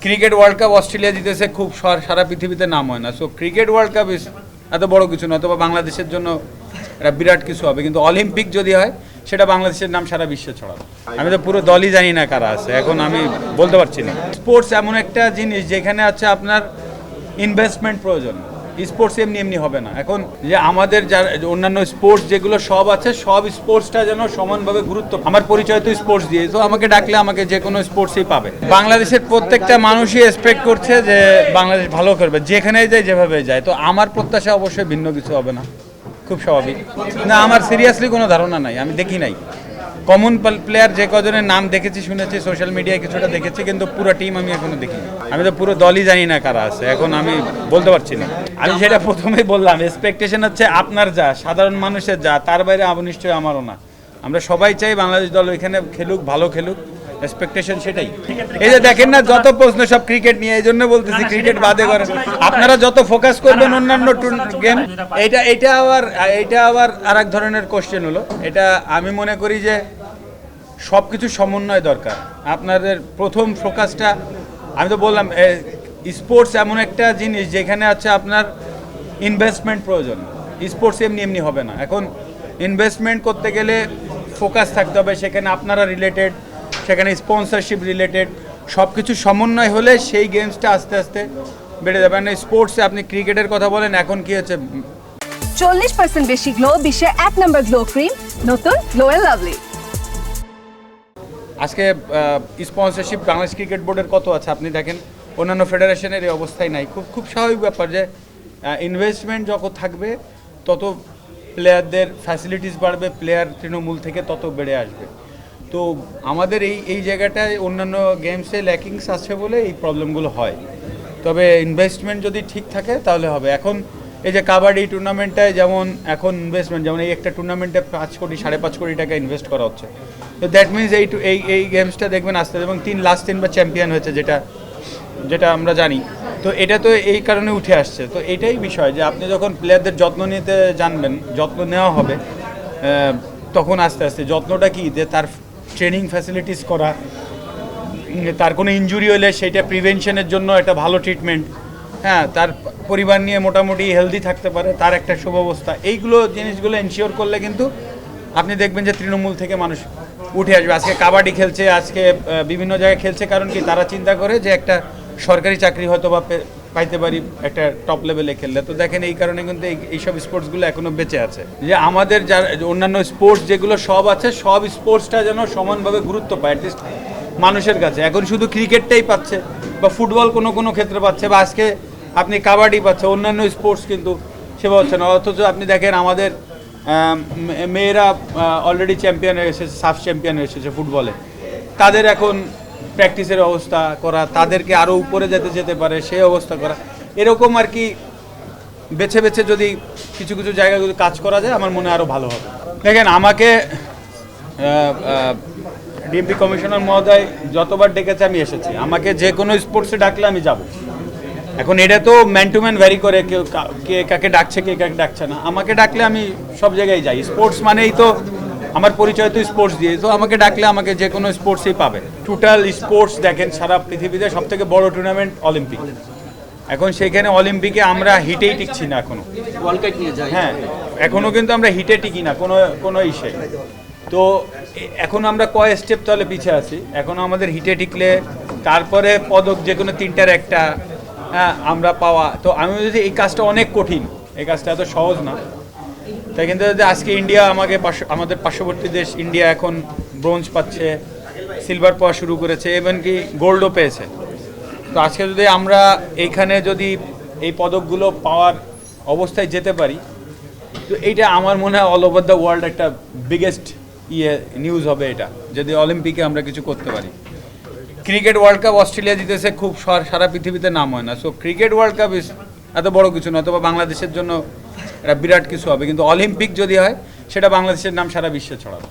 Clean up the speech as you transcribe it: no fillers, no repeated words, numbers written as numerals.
Cricket world cup Australia জিতেছে, খুব সারা পৃথিবীতে নাম হয় না। সো ক্রিকেট ওয়ার্ল্ড কাপ এত বড় কিছু না, অথবা বাংলাদেশের জন্য এটা বিরাট কিছু হবে, কিন্তু অলিম্পিক যদি হয় সেটা বাংলাদেশের নাম সারা বিশ্বে ছড়াবে। আমি তো পুরো দলই জানি না কারা আছে, এখন আমি বলতে পারছি না। স্পোর্টস এমন একটা জিনিস যেখানে আছে আপনার ইনভেস্টমেন্ট প্রয়োজন। স্পোর্টস এমনি এমনি হবে না। এখন যে আমাদের যার অন্যান্য স্পোর্টস যেগুলো সব আছে, সব স্পোর্টসটা যেন সমানভাবে গুরুত্ব। আমার পরিচয় তো স্পোর্টস দিয়ে, তো আমাকে ডাকলে আমাকে যে কোনো স্পোর্টসই পাবে। বাংলাদেশের প্রত্যেকটা মানুষই এক্সপেক্ট করছে যে বাংলাদেশ ভালো করবে, যেখানেই যায় যেভাবে যায়। তো আমার প্রত্যাশা অবশ্যই ভিন্ন কিছু হবে না, খুব স্বাভাবিক। না, আমার সিরিয়াসলি কোনো ধারণা নাই, আমি দেখি নাই। কমন প্লেয়ার যে কজনের নাম দেখেছি, শুনেছি, সোশ্যাল মিডিয়ায় কিছুটা দেখেছি, কিন্তু পুরো টিম আমি এখনো দেখিনি। আমি তো পুরো দলই জানি না কারা আছে, এখন আমি বলতে পারছি না। আমি সেটা প্রথমেই বললাম, এক্সপেকটেশন হচ্ছে আপনার যা, সাধারণ মানুষের যা, তার বাইরে নিশ্চয়ই আমারও না। আমরা সবাই চাই বাংলাদেশ দল এখানে খেলুক, ভালো খেলুক, এক্সপেকটেশন সেটাই। এই যে দেখেন না, যত প্রশ্ন সব ক্রিকেট নিয়ে, এই জন্য বলতেছি ক্রিকেট বাদে করেন। আপনারা যত ফোকাস করবেন অন্যান্য গেম, এইটা আবার আর এক ধরনের কোশ্চেন হলো। এটা আমি মনে করি যে সব কিছু সমন্বয় দরকার। আপনাদের প্রথম ফোকাসটা, আমি তো বললাম, স্পোর্টস এমন একটা জিনিস যেখানে আছে আপনার ইনভেস্টমেন্ট প্রয়োজন। স্পোর্টস এমনি এমনি হবে না। এখন ইনভেস্টমেন্ট করতে গেলে ফোকাস থাকতে হবে, সেখানে আপনারা রিলেটেড, সেখানে স্পন্সরশিপ রিলেটেড, সব কিছু সমন্বয় হলে সেই গেমসটা আস্তে আস্তে বেড়ে যাবে। মানে স্পোর্টসে আপনি ক্রিকেটের কথা বলেন, এখন কি হচ্ছে, 40% বেশি গ্লো, বিশ্বের 1 নম্বর গ্লো ক্রিম, নতুন গ্লো এন্ড লাভলি। আজকে স্পন্সরশিপ বাংলাদেশ ক্রিকেট বোর্ডের কত আছে আপনি দেখেন, অন্যান্য ফেডারেশনের এই অবস্থায় নাই। খুব স্বাভাবিক ব্যাপার যে ইনভেস্টমেন্ট যত থাকবে তত প্লেয়ারদের ফ্যাসিলিটিস বাড়বে, প্লেয়ার তৃণমূল থেকে তত বেড়ে আসবে। তো আমাদের এই জায়গাটায় অন্যান্য গেমসে ল্যাকিংস আছে বলে এই প্রবলেমগুলো হয়। তবে ইনভেস্টমেন্ট যদি ঠিক থাকে তাহলে হবে। এখন এই যে কাবাডি টুর্নামেন্টটায় যেমন এখন ইনভেস্টমেন্ট, যেমন এই একটা টুর্নামেন্টে 5 কোটি 5.5 কোটি টাকা ইনভেস্ট করা হচ্ছে। তো দ্যাট মিনস এই গেমসটা দেখবেন আস্তে, এবং লাস্ট 3বার চ্যাম্পিয়ন হয়েছে, যেটা আমরা জানি। তো এটা তো এই কারণে উঠে আসছে। তো এটাই বিষয় যে আপনি যখন প্লেয়ারদের যত্ন নিতে জানবেন, যত্ন নেওয়া হবে, তখন আস্তে আস্তে যত্নটা কি, যে তার ট্রেনিং ফ্যাসিলিটিস করা, তার কোনো ইনজুরি হলে সেইটা প্রিভেনশনের জন্য একটা ভালো ট্রিটমেন্ট, হ্যাঁ, তার পরিবার নিয়ে মোটামুটি হেলদি থাকতে পারে, তার একটা সুব্যবস্থা, এইগুলো জিনিসগুলো এনশিওর করলে কিন্তু আপনি দেখবেন যে তৃণমূল থেকে মানুষ উঠে আসবে। আজকে কাবাডি খেলছে, আজকে বিভিন্ন জায়গায় খেলছে, কারণ কি, তারা চিন্তা করে যে একটা সরকারি চাকরি হয়তো বা পাইতে পারি একটা টপ লেভেলে খেললে। তো দেখেন এই কারণে কিন্তু এইসব স্পোর্টসগুলো এখনও বেঁচে আছে। যে আমাদের যার অন্যান্য স্পোর্টস যেগুলো সব আছে, সব স্পোর্টসটা যেন সমানভাবে গুরুত্ব পায় অ্যাটলিস্ট মানুষের কাছে। এখন শুধু ক্রিকেটটাই পাচ্ছে, বা ফুটবল কোনো ক্ষেত্রে পাচ্ছে, বা আজকে আপনি কাবাডি পাচ্ছে, অন্যান্য স্পোর্টস কিন্তু সেবা হচ্ছে না। অথচ আপনি দেখেন আমাদের মেয়েরা অলরেডি চ্যাম্পিয়ন হয়ে এসেছে, সাফ চ্যাম্পিয়ন হয়ে এসেছে ফুটবলে। তাদের এখন প্র্যাকটিসের ব্যবস্থা করা, তাদেরকে আরও উপরে যেতে পারে সেই অবস্থা করা, এরকম আর কি বেছে বেছে যদি কিছু জায়গায় যদি কাজ করা যায়, আমার মনে আরও ভালো হবে। দেখেন, আমাকে ডিএমপি কমিশনার মহোদয় যতবার ডেকেছে আমি এসেছি। আমাকে যে কোনো স্পোর্টসে ডাকলে আমি যাব। এখন এটা তো ম্যান টু ম্যান ভ্যারি করে, কে কাকে ডাকছে, কে কাকে ডাকছে না। আমাকে ডাকলে আমি সব জায়গায় যাই। স্পোর্টস মানেই তো আমার পরিচয় তো স্পোর্টস দিয়ে, তো আমাকে ডাকলে আমাকে যে কোনো স্পোর্টসই পাবে। টোটাল স্পোর্টস দেখেন, সারা পৃথিবীতে সবথেকে বড় টুর্নামেন্ট অলিম্পিক। এখন সেইখানে অলিম্পিকে আমরা হিটেই টিকছি না এখনো। হ্যাঁ, এখনো কিন্তু আমরা হিটে টিকি না কোনো ইসে। তো এখন আমরা কয় স্টেপ তাহলে পিছিয়ে আছি। এখন আমাদের হিটে টিকলে তারপরে পদক যে কোনো 3টার একটা, হ্যাঁ, আমরা পাওয়া। তো আমি যদি এই কাজটা অনেক কঠিন, এই কাজটা এত সহজ না। তাই কিন্তু যদি আজকে ইন্ডিয়া আমাদের পার্শ্ববর্তী দেশ ইন্ডিয়া এখন ব্রোঞ্জ পাচ্ছে, সিলভার পাওয়া শুরু করেছে, ইভেন কি গোল্ডও পেয়েছে। তো আজকে যদি আমরা এইখানে যদি এই পদকগুলো পাওয়ার অবস্থায় যেতে পারি, তো এইটা আমার মনে হয় অল ওভার দ্য ওয়ার্ল্ড একটা বিগেস্ট নিউজ হবে এটা, যদি অলিম্পিকে আমরা কিছু করতে পারি। ক্রিকেট ওয়ার্ল্ড কাপ অস্ট্রেলিয়া জিতেছে, খুব সারা পৃথিবীতে নাম হয় না। সো ক্রিকেট ওয়ার্ল্ড কাপ এত বড় কিছু না, অথবা বাংলাদেশের জন্য এটা বিরাট কিছু হবে, কিন্তু অলিম্পিক যদি হয় সেটা বাংলাদেশের নাম সারা বিশ্বে ছড়াবে।